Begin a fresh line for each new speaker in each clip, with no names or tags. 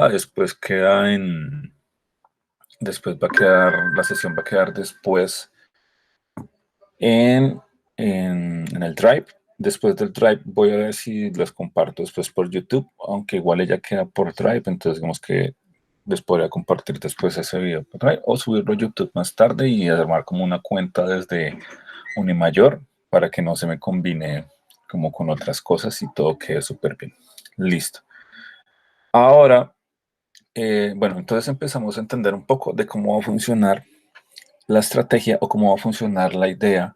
Después queda después va a quedar, la sesión va a quedar después en, en el Drive. Después del Drive voy a ver si las comparto después por YouTube, aunque igual ella queda por Drive, entonces digamos que les podría compartir después ese video por Drive o subirlo a YouTube más tarde y armar como una cuenta desde Unimayor para que no se me combine como con otras cosas y todo quede súper bien. Listo. Ahora, bueno, entonces empezamos a entender un poco de cómo va a funcionar la estrategia o cómo va a funcionar la idea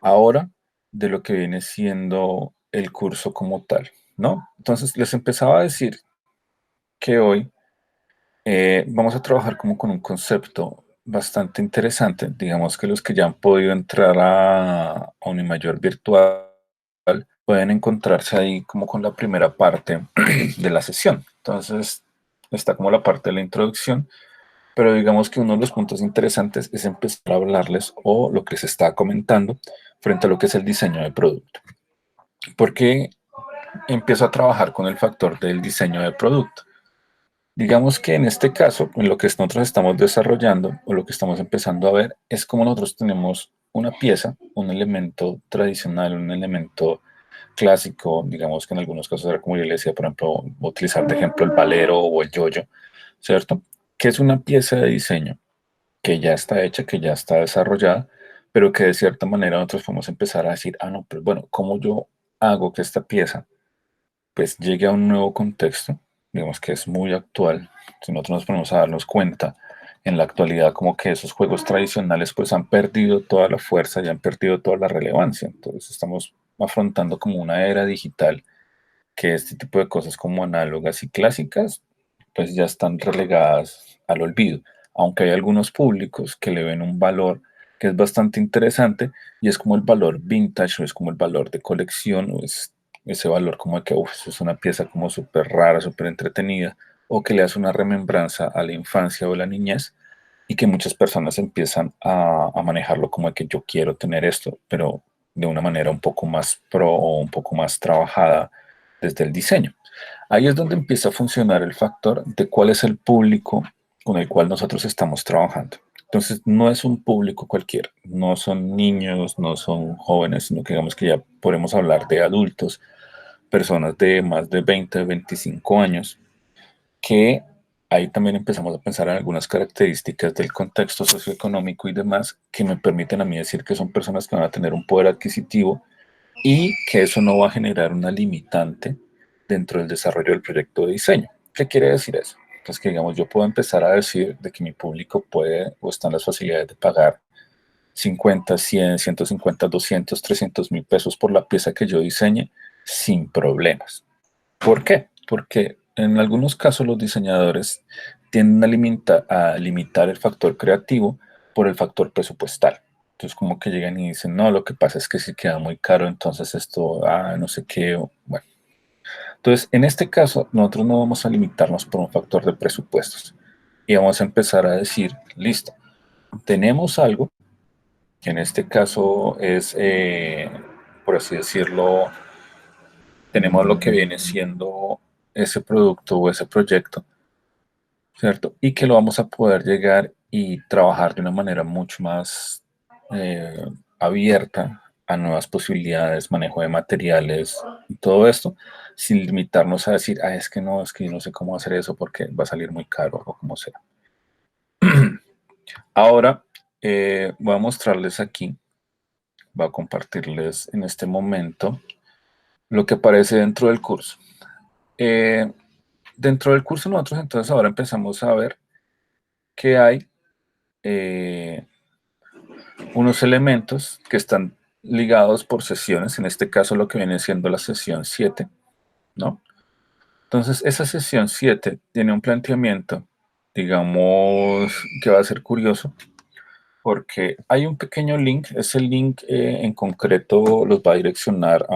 ahora de lo que viene siendo el curso como tal, ¿no? Entonces les empezaba a decir que hoy vamos a trabajar como con un concepto bastante interesante. Digamos que los que ya han podido entrar a Unimayor Virtual pueden encontrarse ahí como con la primera parte de la sesión. Entonces está como la parte de la introducción, pero digamos que uno de los puntos interesantes es empezar a hablarles o lo que se está comentando frente a lo que es el diseño de producto. Porque empiezo a trabajar con el factor del diseño de producto. Digamos que en este caso, en lo que nosotros estamos desarrollando o lo que estamos empezando a ver es cómo nosotros tenemos una pieza, un elemento tradicional, un elemento clásico, digamos que en algunos casos era como yo le decía, por ejemplo, utilizar de ejemplo el valero o el yoyo, ¿cierto? Que es una pieza de diseño que ya está hecha, que ya está desarrollada, pero que de cierta manera nosotros podemos empezar a decir, no, pues bueno, ¿cómo yo hago que esta pieza pues llegue a un nuevo contexto, digamos que es muy actual? Si nosotros nos ponemos a darnos cuenta, en la actualidad como que esos juegos tradicionales pues han perdido toda la fuerza y han perdido toda la relevancia, entonces estamos afrontando como una era digital que este tipo de cosas como análogas y clásicas pues ya están relegadas al olvido, aunque hay algunos públicos que le ven un valor que es bastante interesante y es como el valor vintage o es como el valor de colección o es ese valor como de que es una pieza como súper rara, súper entretenida o que le hace una remembranza a la infancia o la niñez y que muchas personas empiezan a manejarlo como de que yo quiero tener esto, pero de una manera un poco más pro o un poco más trabajada desde el diseño. Ahí es donde empieza a funcionar el factor de cuál es el público con el cual nosotros estamos trabajando. Entonces, no es un público cualquiera, no son niños, no son jóvenes, sino que digamos que ya podemos hablar de adultos, personas de más de 20, 25 años, que ahí también empezamos a pensar en algunas características del contexto socioeconómico y demás que me permiten a mí decir que son personas que van a tener un poder adquisitivo y que eso no va a generar una limitante dentro del desarrollo del proyecto de diseño. ¿Qué quiere decir eso? Pues que, digamos, yo puedo empezar a decir de que mi público puede o están las facilidades de pagar 50, 100, 150, 200, 300.000 pesos por la pieza que yo diseñe sin problemas. ¿Por qué? Porque en algunos casos los diseñadores tienden a limitar el factor creativo por el factor presupuestal. Entonces como que llegan y dicen, no, lo que pasa es que si queda muy caro, entonces esto, no sé qué, bueno. Entonces, en este caso, nosotros no vamos a limitarnos por un factor de presupuestos y vamos a empezar a decir, listo, tenemos algo, que en este caso es, por así decirlo, tenemos lo que viene siendo ese producto o ese proyecto, ¿cierto? Y que lo vamos a poder llegar y trabajar de una manera mucho más eh, abierta a nuevas posibilidades, manejo de materiales y todo esto, sin limitarnos a decir, es que no, es que yo no sé cómo hacer eso porque va a salir muy caro o como sea. Ahora voy a mostrarles aquí, voy a compartirles en este momento lo que aparece dentro del curso. Eh, Dentro del curso nosotros entonces ahora empezamos a ver que hay eh, unos elementos que están ligados por sesiones, en este caso lo que viene siendo la sesión 7, ¿no? Entonces, esa sesión 7 tiene un planteamiento, digamos, que va a ser curioso, porque hay un pequeño link, ese link en concreto los va a direccionar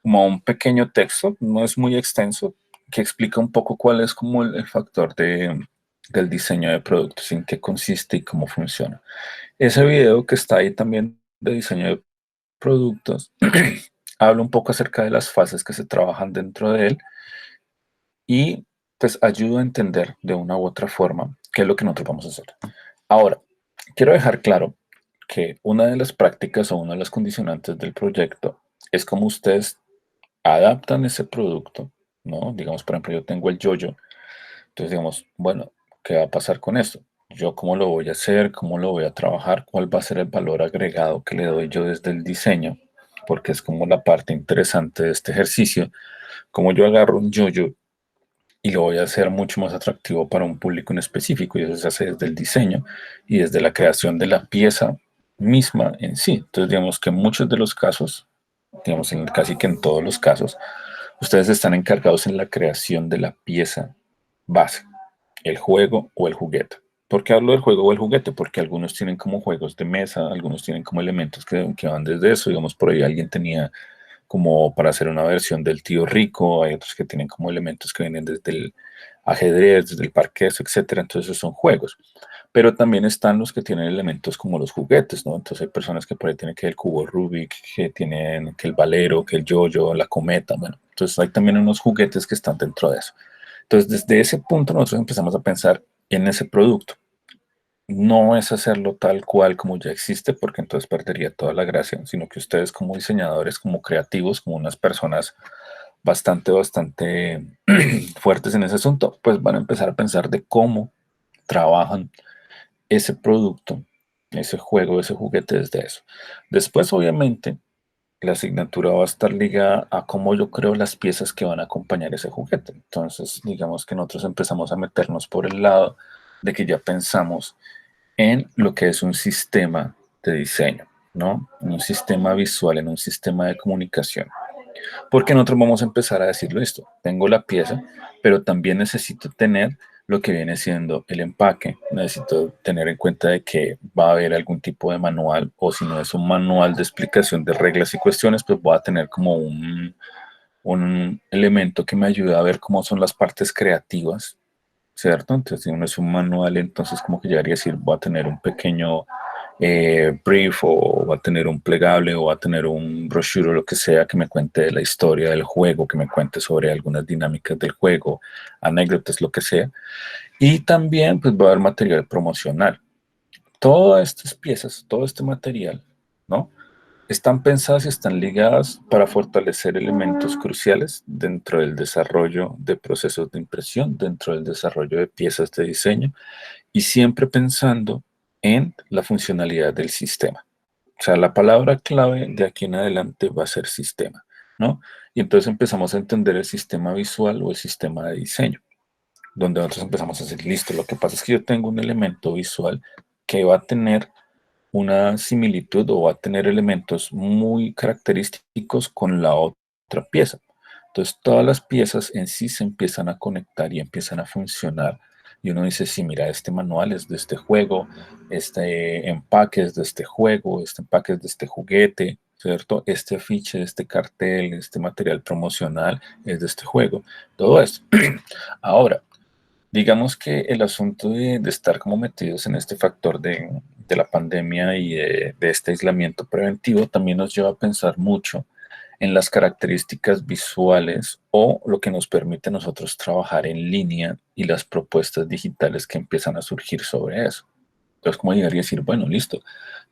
como a un pequeño texto, no es muy extenso, que explica un poco cuál es como el factor del diseño de productos, en qué consiste y cómo funciona. Ese video que está ahí también de diseño de productos habla un poco acerca de las fases que se trabajan dentro de él y pues ayuda a entender de una u otra forma qué es lo que nosotros vamos a hacer. Ahora, quiero dejar claro que una de las prácticas o una de las condicionantes del proyecto es cómo ustedes adaptan ese producto, ¿no? Digamos, por ejemplo, yo tengo el yoyo, entonces digamos, bueno, ¿qué va a pasar con esto? Yo cómo lo voy a hacer, cómo lo voy a trabajar, cuál va a ser el valor agregado que le doy yo desde el diseño, porque es como la parte interesante de este ejercicio, como yo agarro un yoyo y lo voy a hacer mucho más atractivo para un público en específico, y eso se hace desde el diseño y desde la creación de la pieza misma en sí. Entonces, digamos que en muchos de los casos, digamos en casi que en todos los casos, ustedes están encargados en la creación de la pieza base, el juego o el juguete. ¿Por qué hablo del juego o el juguete? Porque algunos tienen como juegos de mesa, algunos tienen como elementos que van desde eso. Digamos, por ahí alguien tenía como para hacer una versión del tío rico, hay otros que tienen como elementos que vienen desde el ajedrez, desde el parqués, etcétera. Entonces esos son juegos. Pero también están los que tienen elementos como los juguetes, ¿no? Entonces hay personas que por ahí tienen que el cubo Rubik, que tienen que el valero, que el yoyo, la cometa, bueno. Entonces hay también unos juguetes que están dentro de eso. Entonces desde ese punto nosotros empezamos a pensar en ese producto. No es hacerlo tal cual como ya existe, porque entonces perdería toda la gracia, sino que ustedes como diseñadores, como creativos, como unas personas bastante fuertes en ese asunto, pues van a empezar a pensar de cómo trabajan ese producto, ese juego, ese juguete desde eso. Después, obviamente, la asignatura va a estar ligada a cómo yo creo las piezas que van a acompañar ese juguete. Entonces, digamos que nosotros empezamos a meternos por el lado de que ya pensamos en lo que es un sistema de diseño, ¿no? En un sistema visual, en un sistema de comunicación. Porque nosotros vamos a empezar a decirlo esto. Tengo la pieza, pero también necesito tener lo que viene siendo el empaque. Necesito tener en cuenta de que va a haber algún tipo de manual, o si no es un manual de explicación de reglas y cuestiones, pues voy a tener como un elemento que me ayude a ver cómo son las partes creativas, ¿cierto? Entonces, si uno es un manual, entonces como que llegaría a decir, voy a tener un pequeño brief, o va a tener un plegable, o va a tener un brochure o lo que sea que me cuente de la historia del juego, que me cuente sobre algunas dinámicas del juego, anécdotas, lo que sea. Y también pues va a haber material promocional. Todas estas piezas, todo este material, ¿no? Están pensadas y están ligadas para fortalecer elementos cruciales dentro del desarrollo de procesos de impresión, dentro del desarrollo de piezas de diseño, y siempre pensando en la funcionalidad del sistema. O sea, la palabra clave de aquí en adelante va a ser sistema, ¿no? Y entonces empezamos a entender el sistema visual o el sistema de diseño, donde nosotros empezamos a decir, listo, lo que pasa es que yo tengo un elemento visual que va a tener una similitud o va a tener elementos muy característicos con la otra pieza. Entonces, todas las piezas en sí se empiezan a conectar y empiezan a funcionar. Y uno dice, sí, mira, este manual es de este juego, este empaque es de este juego, este empaque es de este juguete, ¿cierto? Este afiche, este cartel, este material promocional es de este juego. Todo esto. Ahora, digamos que el asunto de estar como metidos en este factor de la pandemia y de este aislamiento preventivo también nos lleva a pensar mucho en las características visuales o lo que nos permite a nosotros trabajar en línea y las propuestas digitales que empiezan a surgir sobre eso. Entonces, como llegar y decir, bueno, listo,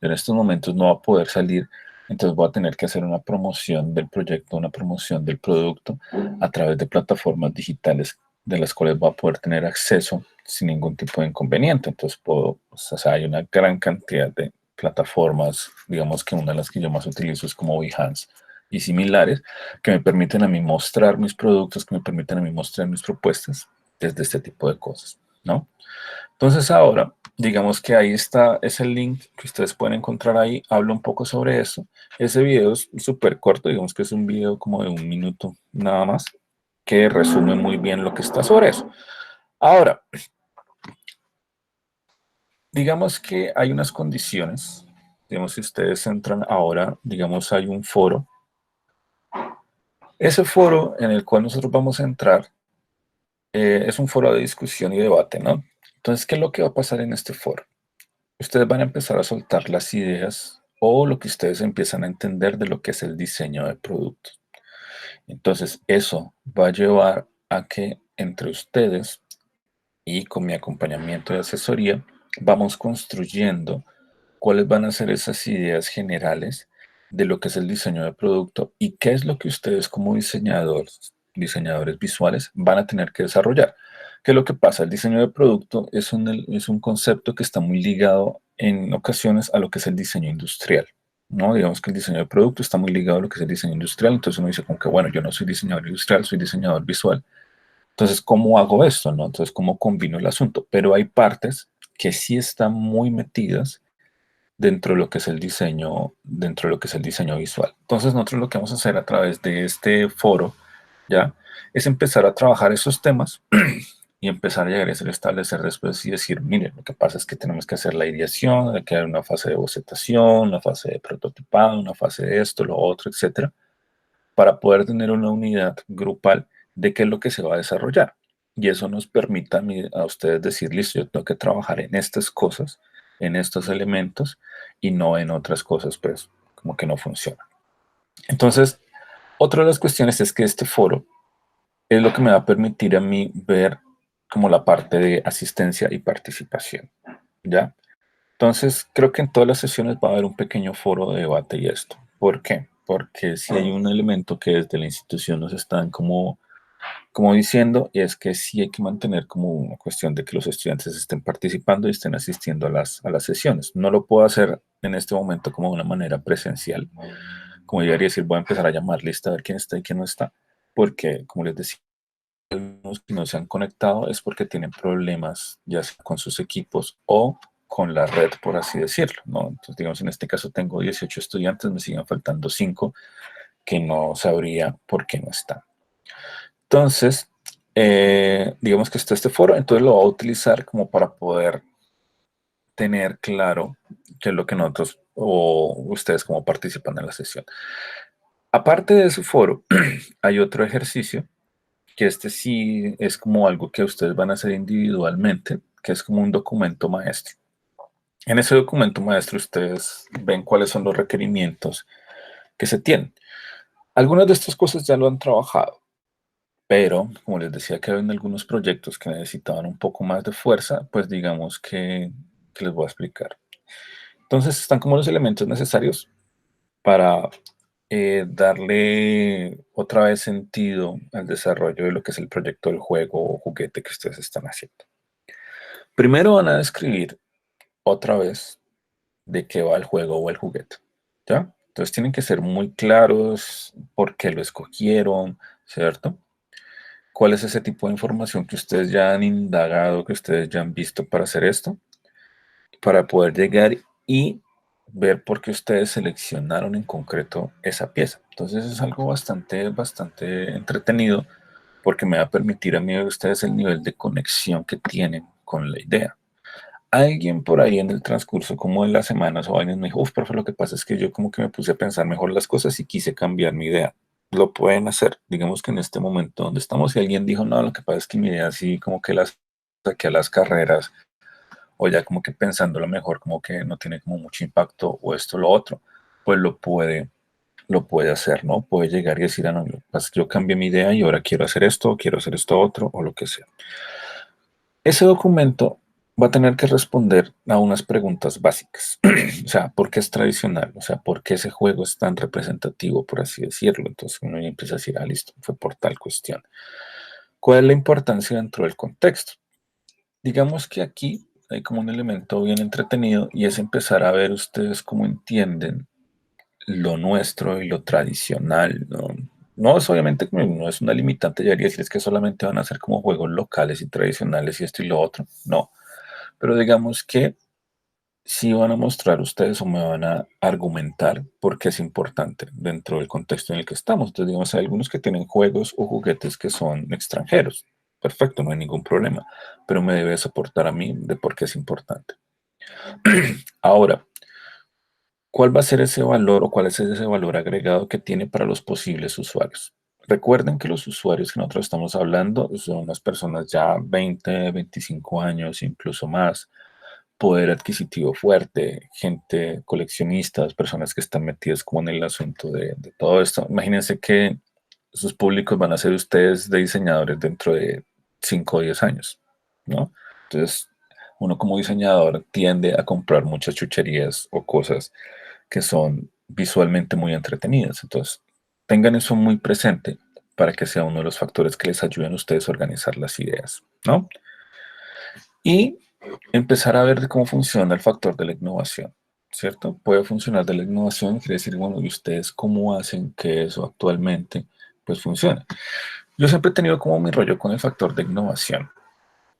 yo en estos momentos no va a poder salir, entonces voy a tener que hacer una promoción del proyecto, una promoción del producto a través de plataformas digitales de las cuales voy a poder tener acceso sin ningún tipo de inconveniente. Entonces, puedo, pues, o sea, hay una gran cantidad de plataformas, digamos que una de las que yo más utilizo es como Behance y similares, que me permiten a mí mostrar mis productos, que me permiten a mí mostrar mis propuestas desde este tipo de cosas, ¿no? Entonces ahora, digamos que ahí está ese link que ustedes pueden encontrar ahí, habla un poco sobre eso. Ese video es súper corto, digamos que es un video como de 1 minuto nada más, que resume muy bien lo que está sobre eso. Ahora, digamos que hay unas condiciones, digamos si ustedes entran ahora, digamos hay un foro. Ese foro en el cual nosotros vamos a entrar es un foro de discusión y debate, ¿no? Entonces, ¿qué es lo que va a pasar en este foro? Ustedes van a empezar a soltar las ideas o lo que ustedes empiezan a entender de lo que es el diseño de productos. Entonces, eso va a llevar a que entre ustedes y con mi acompañamiento de asesoría, vamos construyendo cuáles van a ser esas ideas generales de lo que es el diseño de producto y qué es lo que ustedes como diseñadores visuales van a tener que desarrollar. ¿Qué es lo que pasa? El diseño de producto es un concepto que está muy ligado en ocasiones a lo que es el diseño industrial, ¿no? Digamos que el diseño de producto está muy ligado a lo que es el diseño industrial, entonces uno dice como que, bueno, yo no soy diseñador industrial, soy diseñador visual. Entonces, ¿cómo hago esto, no? Entonces, ¿cómo combino el asunto? Pero hay partes que sí están muy metidas dentro de lo que es el diseño, dentro de lo que es el diseño visual. Entonces, nosotros lo que vamos a hacer a través de este foro, ¿ya? Es empezar a trabajar esos temas y empezar a llegar a establecer después y decir, mire, lo que pasa es que tenemos que hacer la ideación, hay que dar una fase de bocetación, una fase de prototipado, una fase de esto, lo otro, etcétera, para poder tener una unidad grupal de qué es lo que se va a desarrollar. Y eso nos permite a ustedes decir, listo, yo tengo que trabajar en estas cosas, en estos elementos y no en otras cosas, pues como que no funciona. Entonces, otra de las cuestiones es que este foro es lo que me va a permitir a mí ver como la parte de asistencia y participación, ¿ya? Entonces, creo que en todas las sesiones va a haber un pequeño foro de debate y esto. ¿Por qué? Porque si hay un elemento que desde la institución nos están como diciendo, y es que sí hay que mantener como una cuestión de que los estudiantes estén participando y estén asistiendo a las sesiones. No lo puedo hacer en este momento como de una manera presencial. Como yo decir, voy a empezar a llamar lista a ver quién está y quién no está, porque, como les decía, los que no se han conectado es porque tienen problemas ya sea con sus equipos o con la red, por así decirlo, ¿no? Entonces, digamos, en este caso tengo 18 estudiantes, me siguen faltando 5 que no sabría por qué no están. Entonces, digamos que está este foro, entonces lo voy a utilizar como para poder tener claro qué es lo que nosotros o ustedes como participan en la sesión. Aparte de ese foro, hay otro ejercicio que este sí es como algo que ustedes van a hacer individualmente, que es como un documento maestro. En ese documento maestro ustedes ven cuáles son los requerimientos que se tienen. Algunas de estas cosas ya lo han trabajado, pero como les decía que había algunos proyectos que necesitaban un poco más de fuerza, pues digamos que les voy a explicar. Entonces están como los elementos necesarios para darle otra vez sentido al desarrollo de lo que es el proyecto del juego o juguete que ustedes están haciendo. Primero van a describir otra vez de qué va el juego o el juguete, ¿ya? Entonces tienen que ser muy claros por qué lo escogieron, ¿cierto? ¿Cuál es ese tipo de información que ustedes ya han indagado, que ustedes ya han visto para hacer esto? Para poder llegar y ver por qué ustedes seleccionaron en concreto esa pieza. Entonces es algo bastante entretenido porque me va a permitir a mí ver ustedes el nivel de conexión que tienen con la idea. Alguien por ahí en el transcurso, como en las semanas o años, me dijo, profe, lo que pasa es que yo como que me puse a pensar mejor las cosas y quise cambiar mi idea. Lo pueden hacer. Digamos que en este momento donde estamos, si alguien dijo, no, lo que pasa es que mi idea así como que las saqué a las carreras o ya como que pensándolo mejor, como que no tiene como mucho impacto o esto o lo otro, pues lo puede hacer, ¿no? Puede llegar y decir, ah, no, lo que pasa es que yo cambié mi idea y ahora quiero hacer esto, quiero hacer esto otro o lo que sea. Ese documento va a tener que responder a unas preguntas básicas. O sea, ¿por qué es tradicional? O sea, ¿por qué ese juego es tan representativo, por así decirlo? Entonces uno ya empieza a decir, ah, listo, fue por tal cuestión. ¿Cuál es la importancia dentro del contexto? Digamos que aquí hay como un elemento bien entretenido y es empezar a ver ustedes cómo entienden lo nuestro y lo tradicional, ¿no? No es obviamente como no es una limitante, ya decir es que solamente van a ser como juegos locales y tradicionales y esto y lo otro, no. Pero digamos que sí van a mostrar ustedes o me van a argumentar por qué es importante dentro del contexto en el que estamos. Entonces, digamos, hay algunos que tienen juegos o juguetes que son extranjeros. Perfecto, no hay ningún problema, pero me debe soportar a mí de por qué es importante. Ahora, ¿cuál va a ser ese valor o cuál es ese valor agregado que tiene para los posibles usuarios? Recuerden que los usuarios que nosotros estamos hablando son las personas ya 20, 25 años, incluso más, poder adquisitivo fuerte, gente, coleccionistas, personas que están metidas como en el asunto de todo esto. Imagínense que sus públicos van a ser ustedes de diseñadores dentro de 5 o 10 años, ¿no? Entonces, uno como diseñador tiende a comprar muchas chucherías o cosas que son visualmente muy entretenidas. Entonces, tengan eso muy presente para que sea uno de los factores que les ayuden a ustedes a organizar las ideas, ¿no? Y empezar a ver de cómo funciona el factor de la innovación, ¿cierto? Puede funcionar de la innovación, quiere decir, bueno, ¿y ustedes cómo hacen que eso actualmente pues funcione? Yo siempre he tenido como mi rollo con el factor de innovación,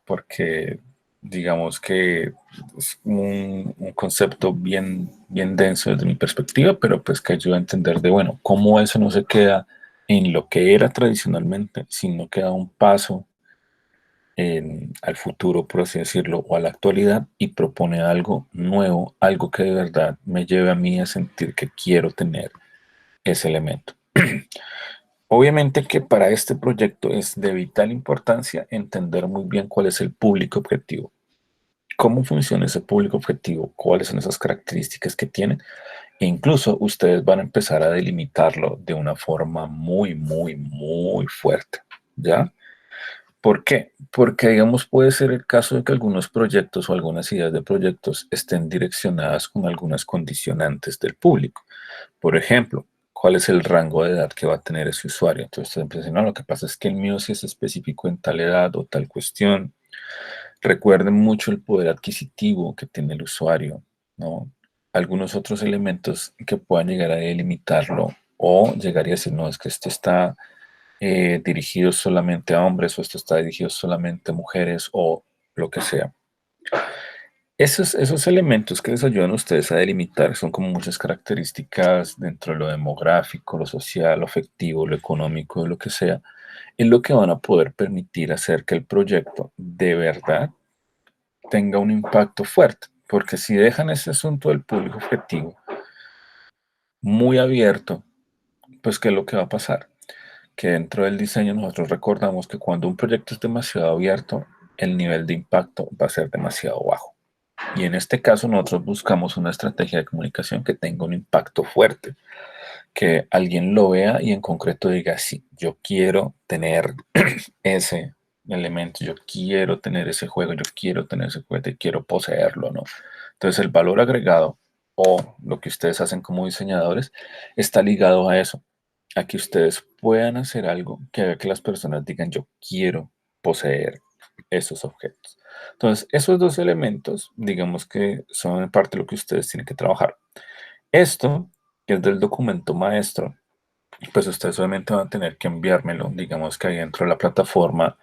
porque digamos que es un concepto bien denso desde mi perspectiva, pero pues que ayuda a entender de, bueno, cómo eso no se queda en lo que era tradicionalmente, sino que da un paso al futuro, por así decirlo, o a la actualidad y propone algo nuevo, algo que de verdad me lleve a mí a sentir que quiero tener ese elemento. Obviamente que para este proyecto es de vital importancia entender muy bien cuál es el público objetivo, cómo funciona ese público objetivo, cuáles son esas características que tienen, e incluso ustedes van a empezar a delimitarlo de una forma muy fuerte, ¿ya? ¿Por qué? Porque, digamos, puede ser el caso de que algunos proyectos o algunas ideas de proyectos estén direccionadas con algunas condicionantes del público. Por ejemplo, ¿cuál es el rango de edad que va a tener ese usuario? Entonces, ustedes empiezan, no, lo que pasa es que el mío sí es específico en tal edad o tal cuestión. Recuerden mucho el poder adquisitivo que tiene el usuario, ¿no? Algunos otros elementos que puedan llegar a delimitarlo o llegaría a decir, no, es que este está dirigido solamente a hombres o esto está dirigido solamente a mujeres o lo que sea. Esos elementos que les ayudan a ustedes a delimitar son como muchas características dentro de lo demográfico, lo social, lo afectivo, lo económico, lo que sea, es lo que van a poder permitir hacer que el proyecto de verdad tenga un impacto fuerte. Porque si dejan ese asunto del público objetivo muy abierto, pues ¿qué es lo que va a pasar? Que dentro del diseño nosotros recordamos que cuando un proyecto es demasiado abierto, el nivel de impacto va a ser demasiado bajo. Y en este caso nosotros buscamos una estrategia de comunicación que tenga un impacto fuerte, que alguien lo vea y en concreto diga, sí, yo quiero tener ese elemento, yo quiero tener ese juego, yo quiero tener ese juguete, quiero poseerlo, ¿no? Entonces el valor agregado o lo que ustedes hacen como diseñadores está ligado a eso, a que ustedes puedan hacer algo que haga que las personas digan, yo quiero poseer esos objetos. Entonces, esos dos elementos, digamos que son en parte lo que ustedes tienen que trabajar. Esto, que es del documento maestro, pues ustedes solamente van a tener que enviármelo. Digamos que ahí dentro de la plataforma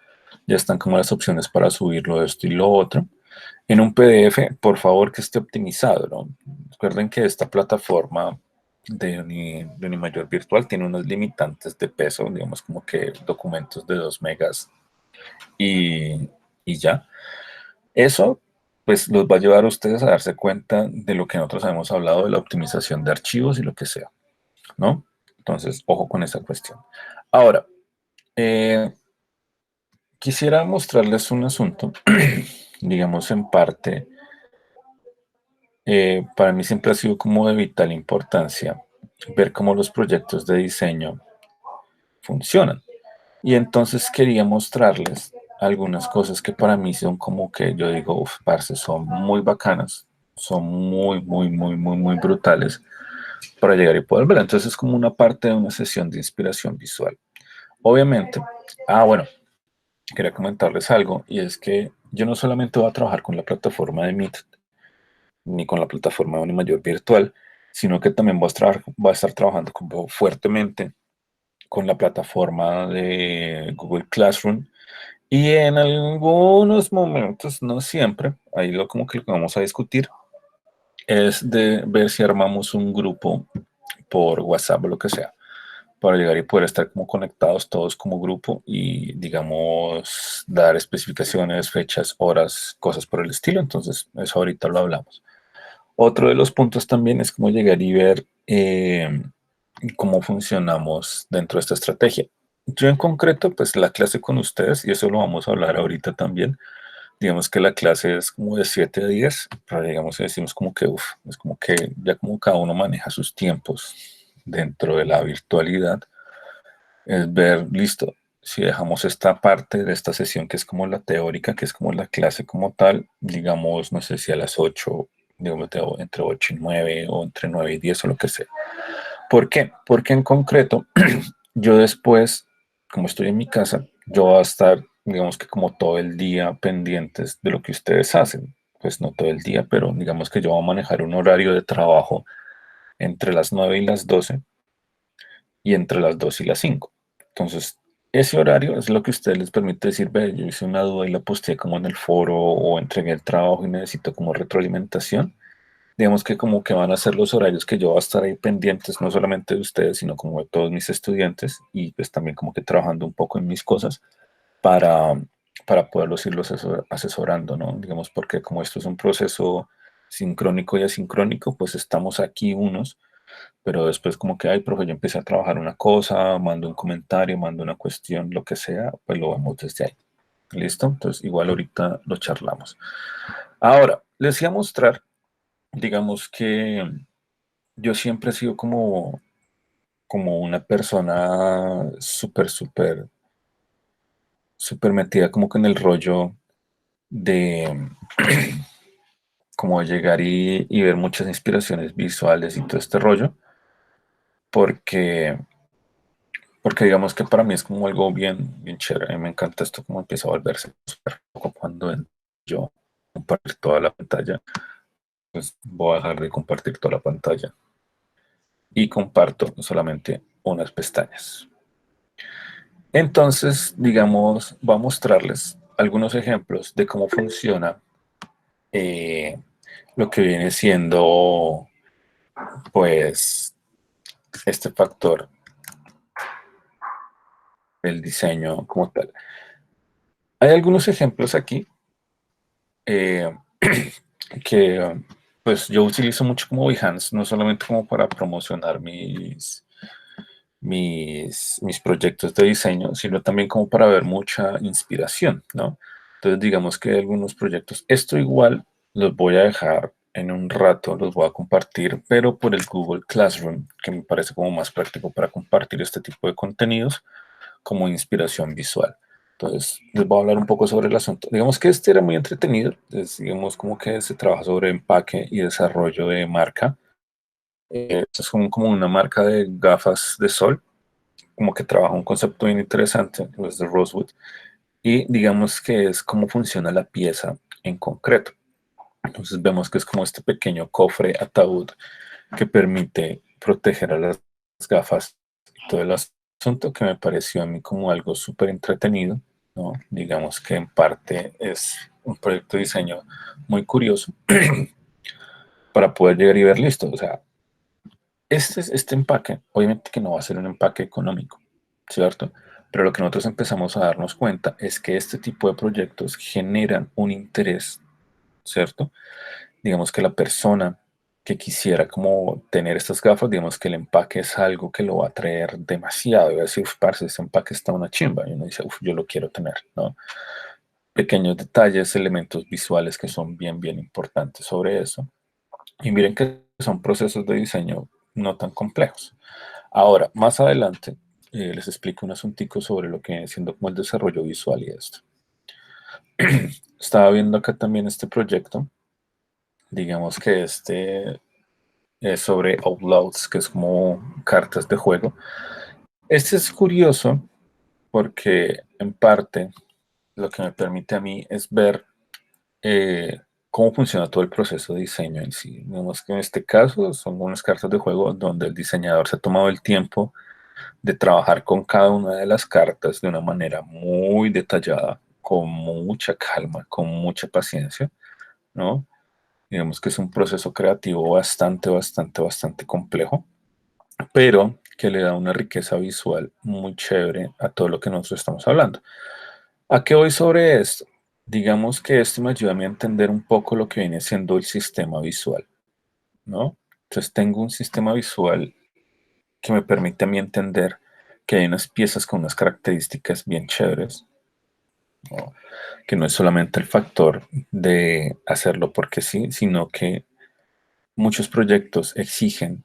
ya están como las opciones para subirlo esto y lo otro. En un PDF, por favor, que esté optimizado, ¿no? Recuerden que esta plataforma de Unimayor Virtual tiene unos limitantes de peso, digamos como que documentos de 2 megas y ya. Eso, pues, los va a llevar a ustedes a darse cuenta de lo que nosotros hemos hablado de la optimización de archivos y lo que sea, ¿no? Entonces, ojo con esa cuestión. Ahora, eh, quisiera mostrarles un asunto, digamos, en parte, para mí siempre ha sido como de vital importancia ver cómo los proyectos de diseño funcionan. Y entonces quería mostrarles algunas cosas que para mí son como que yo digo, uff, parce, son muy bacanas, son muy brutales para llegar y poder ver. Entonces es como una parte de una sesión de inspiración visual. Obviamente, bueno, quería comentarles algo y es que yo no solamente voy a trabajar con la plataforma de Meet ni con la plataforma de Unimayor Virtual, sino que también voy a estar trabajando como fuertemente con la plataforma de Google Classroom y en algunos momentos, no siempre, ahí como que lo que vamos a discutir es de ver si armamos un grupo por WhatsApp o lo que sea, para llegar y poder estar como conectados todos como grupo y, digamos, dar especificaciones, fechas, horas, cosas por el estilo. Entonces, eso ahorita lo hablamos. Otro de los puntos también es cómo llegar y ver cómo funcionamos dentro de esta estrategia. Yo en concreto, pues la clase con ustedes, y eso lo vamos a hablar ahorita también, digamos que la clase es como de 7 a 10, pero digamos que decimos como que, es como que ya como cada uno maneja sus tiempos dentro de la virtualidad, es ver, listo, si dejamos esta parte de esta sesión que es como la teórica, que es como la clase como tal, digamos, no sé si a las 8, digamos, entre 8 y 9 o entre 9 y 10 o lo que sea. ¿Por qué? Porque en concreto, yo después, como estoy en mi casa, yo voy a estar, digamos que como todo el día pendientes de lo que ustedes hacen. Pues no todo el día, pero digamos que yo voy a manejar un horario de trabajo entre las 9 y las 12 y entre las 2 y las 5. Entonces, ese horario es lo que a ustedes les permite decir, ve, yo hice una duda y la posteé como en el foro o entregué el trabajo y necesito como retroalimentación. Digamos que como que van a ser los horarios que yo voy a estar ahí pendientes, no solamente de ustedes, sino como de todos mis estudiantes y pues también como que trabajando un poco en mis cosas para, para poderlos irlos asesorando, ¿no? Digamos, porque como esto es un proceso sincrónico y asincrónico, pues estamos aquí unos, pero después como que, ay, profe, yo empecé a trabajar una cosa, mando un comentario, mando una cuestión, lo que sea, pues lo vemos desde ahí. ¿Listo? Entonces igual ahorita lo charlamos. Ahora, les voy a mostrar, digamos que yo siempre he sido como una persona súper metida como que en el rollo de como llegar y ver muchas inspiraciones visuales y todo este rollo, porque, porque digamos que para mí es como algo bien chévere. A mí me encanta esto como empieza a volverse súper loco cuando yo compartir toda la pantalla, pues voy a dejar de compartir toda la pantalla y comparto solamente unas pestañas. Entonces, digamos, voy a mostrarles algunos ejemplos de cómo funciona eh, lo que viene siendo, pues, este factor del diseño como tal. Hay algunos ejemplos aquí eh, que, pues, yo utilizo mucho como Behance, no solamente como para promocionar mis proyectos de diseño, sino también como para ver mucha inspiración, ¿no? Entonces, digamos que hay algunos proyectos, esto igual los voy a dejar en un rato, los voy a compartir, pero por el Google Classroom, que me parece como más práctico para compartir este tipo de contenidos como inspiración visual. Entonces, les voy a hablar un poco sobre el asunto. Digamos que este era muy entretenido, digamos como que se trabaja sobre empaque y desarrollo de marca. Esto es como una marca de gafas de sol como que trabaja un concepto bien interesante, es de Rosewood, y digamos que es cómo funciona la pieza en concreto. Entonces vemos que es como este pequeño cofre ataúd que permite proteger a las gafas y todo el asunto que me pareció a mí como algo súper entretenido, ¿no? Digamos que en parte es un proyecto de diseño muy curioso para poder llegar y ver listo. O sea, este empaque, obviamente que no va a ser un empaque económico, ¿cierto? Pero lo que nosotros empezamos a darnos cuenta es que este tipo de proyectos generan un interés, ¿cierto? Digamos que la persona que quisiera como tener estas gafas, digamos que el empaque es algo que lo va a traer demasiado. Y va a decir, uf, parce, este empaque está una chimba. Y uno dice, uf, yo lo quiero tener, ¿no? Pequeños detalles, elementos visuales que son bien importantes sobre eso. Y miren que son procesos de diseño no tan complejos. Ahora, más adelante, les explico un asuntico sobre lo que viene siendo como el desarrollo visual y esto. Estaba viendo acá también este proyecto. Digamos que este es sobre Outlaws, que es como cartas de juego. Este es curioso porque en parte lo que me permite a mí es ver cómo funciona todo el proceso de diseño en sí. Digamos que en este caso son unas cartas de juego donde el diseñador se ha tomado el tiempo de trabajar con cada una de las cartas de una manera muy detallada, con mucha calma, con mucha paciencia, ¿no? Digamos que es un proceso creativo bastante complejo, pero que le da una riqueza visual muy chévere a todo lo que nosotros estamos hablando. ¿A qué voy sobre esto? Digamos que esto me ayuda a mí a entender un poco lo que viene siendo el sistema visual, ¿no? Entonces tengo un sistema visual que me permite a mí entender que hay unas piezas con unas características bien chéveres, ¿no? Que no es solamente el factor de hacerlo porque sí, sino que muchos proyectos exigen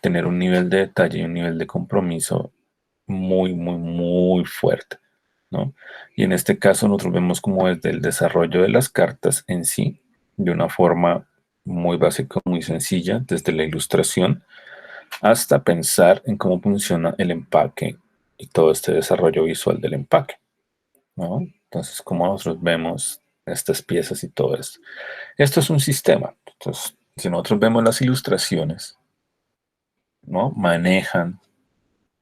tener un nivel de detalle y un nivel de compromiso muy fuerte. ¿no? Y en este caso nosotros vemos como desde el desarrollo de las cartas en sí, de una forma muy básica, muy sencilla, desde la ilustración hasta pensar en cómo funciona el empaque y todo este desarrollo visual del empaque, ¿no? Entonces, como nosotros vemos estas piezas y todo esto. Esto es un sistema. Entonces, si nosotros vemos las ilustraciones, ¿no? Manejan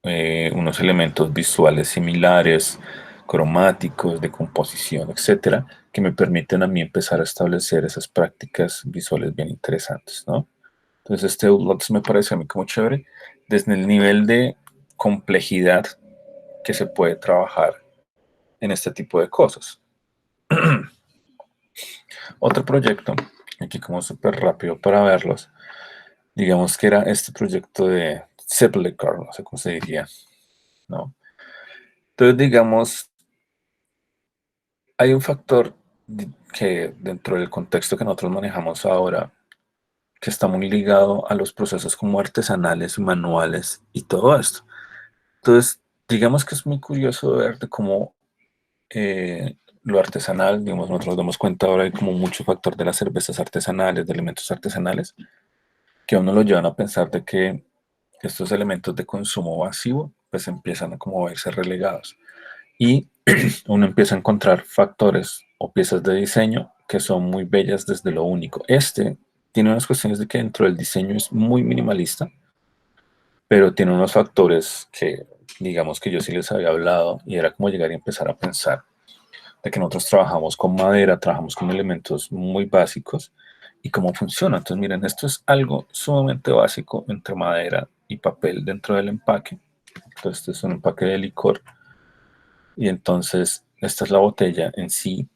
unos elementos visuales similares, cromáticos, de composición, etcétera, que me permiten a mí empezar a establecer esas prácticas visuales bien interesantes, ¿no? Entonces, este Outlots me parece a mí como chévere desde el nivel de complejidad que se puede trabajar en este tipo de cosas. Otro proyecto, aquí como súper rápido para verlos, digamos que era este proyecto de Sepulchre, no sé cómo se diría, ¿no? Entonces, digamos, hay un factor que dentro del contexto que nosotros manejamos ahora, que está muy ligado a los procesos como artesanales y manuales y todo esto. Entonces, digamos que es muy curioso ver de cómo lo artesanal, digamos, nosotros nos damos cuenta ahora hay como mucho factor de las cervezas artesanales, de elementos artesanales, que a uno lo llevan a pensar de que estos elementos de consumo masivo pues empiezan a como verse relegados. Y uno empieza a encontrar factores o piezas de diseño que son muy bellas desde lo único. Este tiene unas cuestiones de que dentro del diseño es muy minimalista, pero tiene unos factores que digamos que yo sí les había hablado y era como llegar y empezar a pensar de que nosotros trabajamos con madera, trabajamos con elementos muy básicos y cómo funciona. Entonces, miren, esto es algo sumamente básico entre madera y papel dentro del empaque. Entonces, este es un empaque de licor y entonces esta es la botella en sí,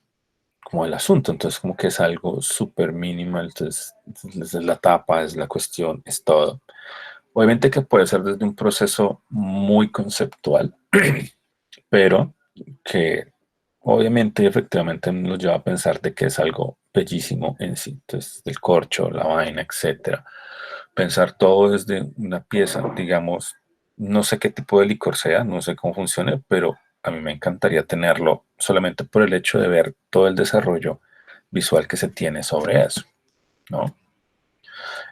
como el asunto. Entonces, como que es algo súper minimal. Entonces, desde la tapa, es la cuestión, es todo. Obviamente que puede ser desde un proceso muy conceptual, pero que obviamente y efectivamente nos lleva a pensar de que es algo bellísimo en sí, entonces el corcho, la vaina, etcétera. Pensar todo desde una pieza, digamos, no sé qué tipo de licor sea, no sé cómo funcione, pero a mí me encantaría tenerlo solamente por el hecho de ver todo el desarrollo visual que se tiene sobre eso, ¿no?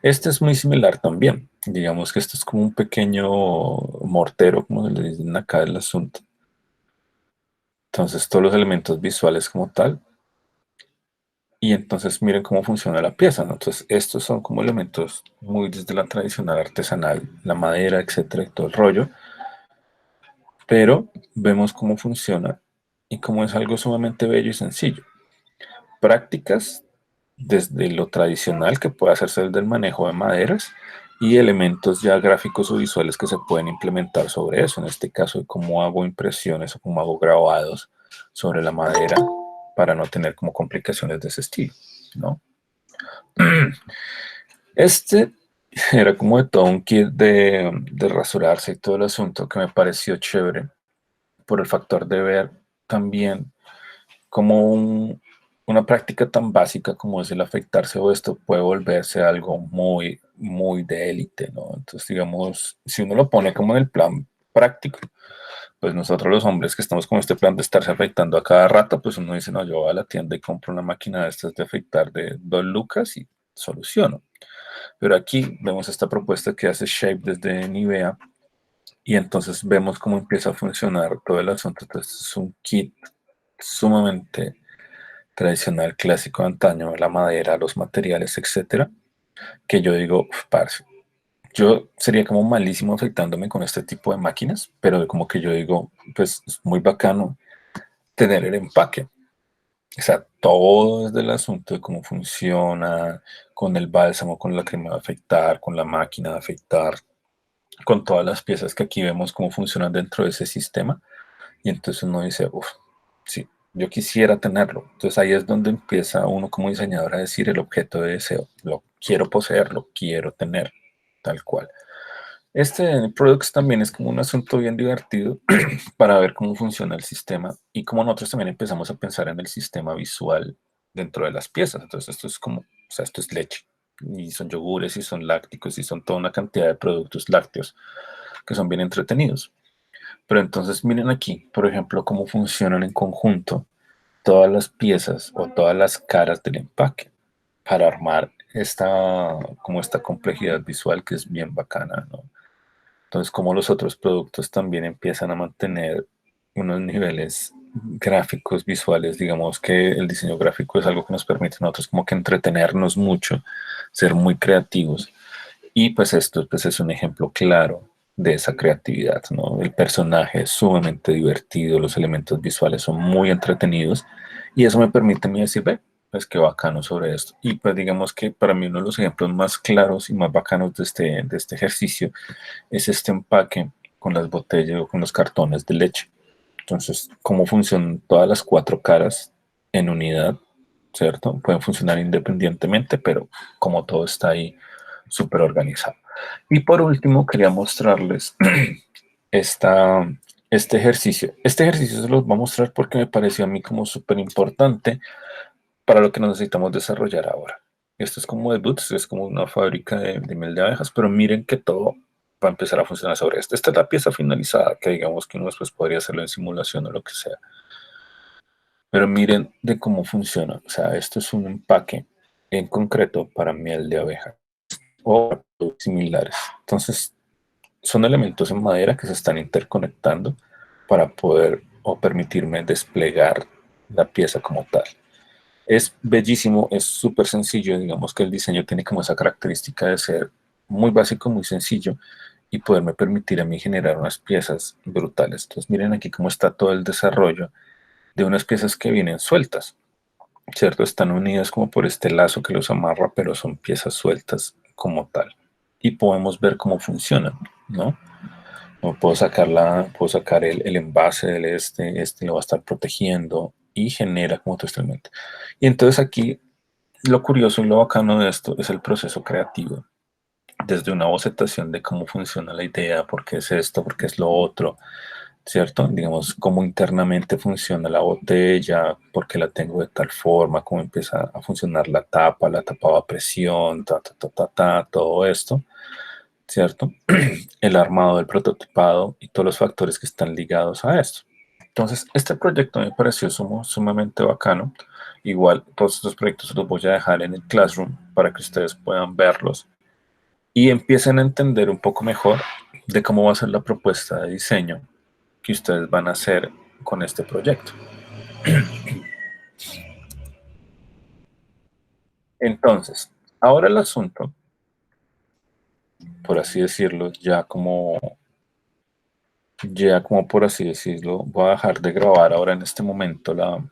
Este es muy similar también, digamos que esto es como un pequeño mortero, como le dicen acá el asunto. Entonces, todos los elementos visuales como tal. Y entonces miren cómo funciona la pieza, ¿no? Entonces, estos son como elementos muy desde la tradicional artesanal, la madera, etcétera, y todo el rollo. Pero vemos cómo funciona y cómo es algo sumamente bello y sencillo. Prácticas desde lo tradicional que puede hacerse desde el manejo de maderas y elementos ya gráficos o visuales que se pueden implementar sobre eso. En este caso, cómo hago impresiones o cómo hago grabados sobre la madera para no tener como complicaciones de ese estilo, ¿no? Este era como de todo un kit de rasurarse y todo el asunto que me pareció chévere por el factor de ver también como una práctica tan básica como es el afeitarse o esto puede volverse algo muy, muy de élite, ¿no? Entonces, digamos, si uno lo pone como en el plan práctico, pues nosotros los hombres que estamos con este plan de estarse afeitando a cada rato, pues uno dice, no, yo voy a la tienda y compro una máquina de estas de afeitar de 2 lucas y soluciono. Pero aquí vemos esta propuesta que hace Shape desde Nivea y entonces vemos cómo empieza a funcionar todo el asunto. Entonces es un kit sumamente tradicional, clásico de antaño, la madera, los materiales, etcétera, que yo digo, "Uf, parce, yo sería como malísimo afectándome con este tipo de máquinas, pero como que yo digo, pues es muy bacano tener el empaque. O sea, todo desde el asunto de cómo funciona, con el bálsamo, con la crema de afeitar, con la máquina de afeitar, con todas las piezas que aquí vemos cómo funcionan dentro de ese sistema. Y entonces uno dice, uff, sí, yo quisiera tenerlo. Entonces ahí es donde empieza uno como diseñador a decir el objeto de deseo. Lo quiero poseer, lo quiero tener, tal cual. Este Products también es como un asunto bien divertido para ver cómo funciona el sistema y cómo nosotros también empezamos a pensar en el sistema visual dentro de las piezas. Entonces esto es como, o sea, esto es leche y son yogures y son lácticos y son toda una cantidad de productos lácteos que son bien entretenidos. Pero entonces miren aquí, por ejemplo, cómo funcionan en conjunto todas las piezas o todas las caras del empaque para armar como esta complejidad visual que es bien bacana, ¿no? Entonces, como los otros productos también empiezan a mantener unos niveles gráficos, visuales, digamos que el diseño gráfico es algo que nos permite a nosotros como que entretenernos mucho, ser muy creativos. Y pues esto pues es un ejemplo claro de esa creatividad, ¿no? El personaje es sumamente divertido, los elementos visuales son muy entretenidos y eso me permite a mí decir, ve, pues qué bacano sobre esto. Y pues digamos que para mí uno de los ejemplos más claros y más bacanos de este ejercicio es este empaque con las botellas o con los cartones de leche. Entonces, cómo funcionan todas las cuatro caras en unidad, ¿cierto? Pueden funcionar independientemente, pero como todo está ahí súper organizado. Y por último, quería mostrarles esta, este ejercicio. Este ejercicio se los voy a mostrar porque me pareció a mí como súper importante para lo que necesitamos desarrollar ahora. Esto es como de Boots, es como una fábrica de miel de abejas, pero miren que todo va a empezar a funcionar sobre esto. Esta es la pieza finalizada, que digamos que uno después podría hacerlo en simulación o lo que sea. Pero miren de cómo funciona. O sea, esto es un empaque en concreto para miel de abeja o similares. Entonces, son elementos en madera que se están interconectando para poder o permitirme desplegar la pieza como tal. Es bellísimo, es súper sencillo, digamos que el diseño tiene como esa característica de ser muy básico, muy sencillo y poderme permitir a mí generar unas piezas brutales. Entonces miren aquí cómo está todo el desarrollo de unas piezas que vienen sueltas, ¿cierto? Están unidas como por este lazo que los amarra, pero son piezas sueltas como tal. Y podemos ver cómo funcionan, ¿no? No puedo sacar el envase del este lo va a estar protegiendo y genera como todo este elemento. Y entonces aquí lo curioso y lo bacano de esto es el proceso creativo. Desde una bocetación de cómo funciona la idea, por qué es esto, por qué es lo otro, ¿cierto? Digamos, cómo internamente funciona la botella, por qué la tengo de tal forma, cómo empieza a funcionar la tapa a presión, todo esto, ¿cierto? El armado del prototipado y todos los factores que están ligados a esto. Entonces, este proyecto me pareció sumamente bacano. Igual, todos estos proyectos los voy a dejar en el Classroom para que ustedes puedan verlos y empiecen a entender un poco mejor de cómo va a ser la propuesta de diseño que ustedes van a hacer con este proyecto. Entonces, ahora el asunto, por así decirlo, ya como por así decirlo, voy a dejar de grabar ahora en este momento la,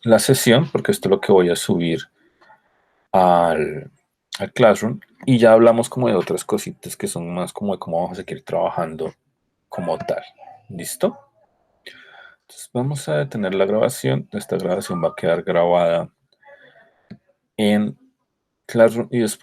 la sesión, porque esto es lo que voy a subir al, al Classroom y ya hablamos como de otras cositas que son más como de cómo vamos a seguir trabajando como tal. ¿Listo? Entonces vamos a detener la grabación. Esta grabación va a quedar grabada en Classroom y después